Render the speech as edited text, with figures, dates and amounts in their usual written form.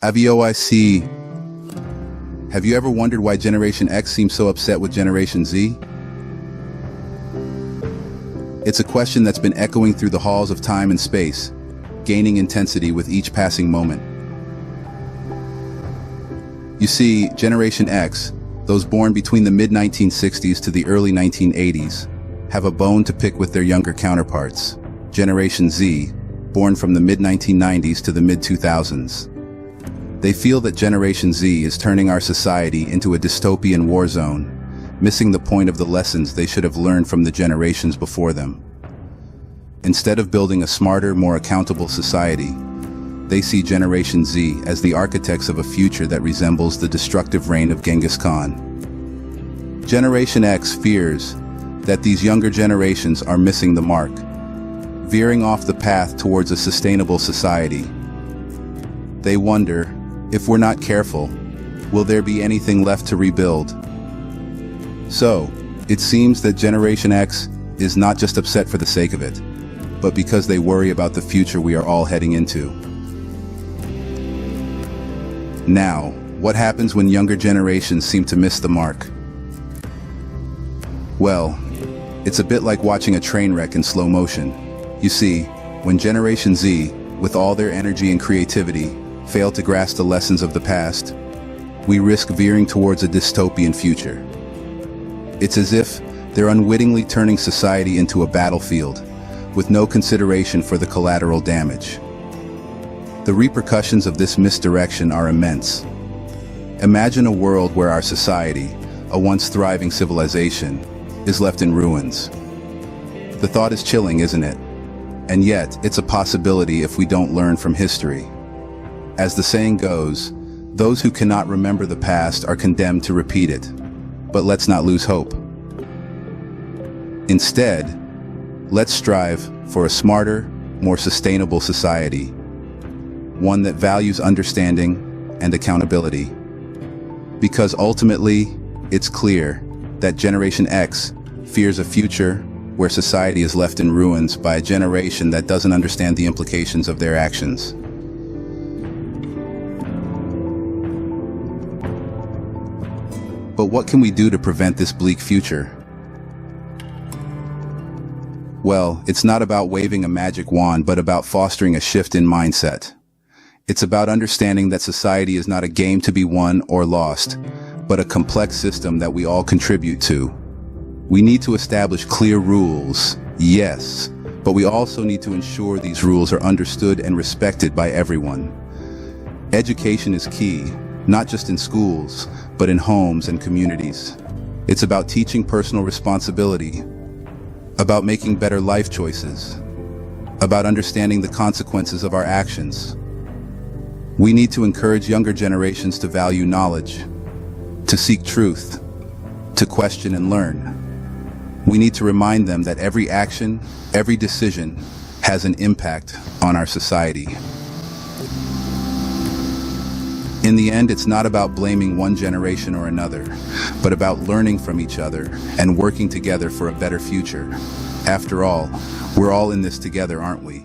AVOIC. Have you ever wondered why Generation X seems so upset with Generation Z? It's a question that's been echoing through the halls of time and space, gaining intensity with each passing moment. You see, Generation X, those born between the mid-1960s to the early 1980s, have a bone to pick with their younger counterparts, Generation Z, born from the mid-1990s to the mid-2000s. They feel that Generation Z is turning our society into a dystopian war zone, missing the point of the lessons they should have learned from the generations before them. Instead of building a smarter, more accountable society, they see Generation Z as the architects of a future that resembles the destructive reign of Genghis Khan. Generation X fears that these younger generations are missing the mark, veering off the path towards a sustainable society. They wonder, if we're not careful, will there be anything left to rebuild? So, it seems that Generation X is not just upset for the sake of it, but because they worry about the future we are all heading into. Now, what happens when younger generations seem to miss the mark? Well, it's a bit like watching a train wreck in slow motion. You see, when Generation Z, with all their energy and creativity, fail to grasp the lessons of the past, we risk veering towards a dystopian future. It's as if they're unwittingly turning society into a battlefield, with no consideration for the collateral damage. The repercussions of this misdirection are immense. Imagine a world where our society, a once thriving civilization, is left in ruins. The thought is chilling, isn't it? And yet, it's a possibility if we don't learn from history. As the saying goes, those who cannot remember the past are condemned to repeat it. But let's not lose hope. Instead, let's strive for a smarter, more sustainable society, one that values understanding and accountability. Because ultimately, it's clear that Generation X fears a future where society is left in ruins by a generation that doesn't understand the implications of their actions. But what can we do to prevent this bleak future? Well, it's not about waving a magic wand, but about fostering a shift in mindset. It's about understanding that society is not a game to be won or lost, but a complex system that we all contribute to. We need to establish clear rules, yes, but we also need to ensure these rules are understood and respected by everyone. Education is key, not just in schools, but in homes and communities. It's about teaching personal responsibility, about making better life choices, about understanding the consequences of our actions. We need to encourage younger generations to value knowledge, to seek truth, to question and learn. We need to remind them that every action, every decision has an impact on our society. In the end, it's not about blaming one generation or another, but about learning from each other and working together for a better future. After all, we're all in this together, aren't we?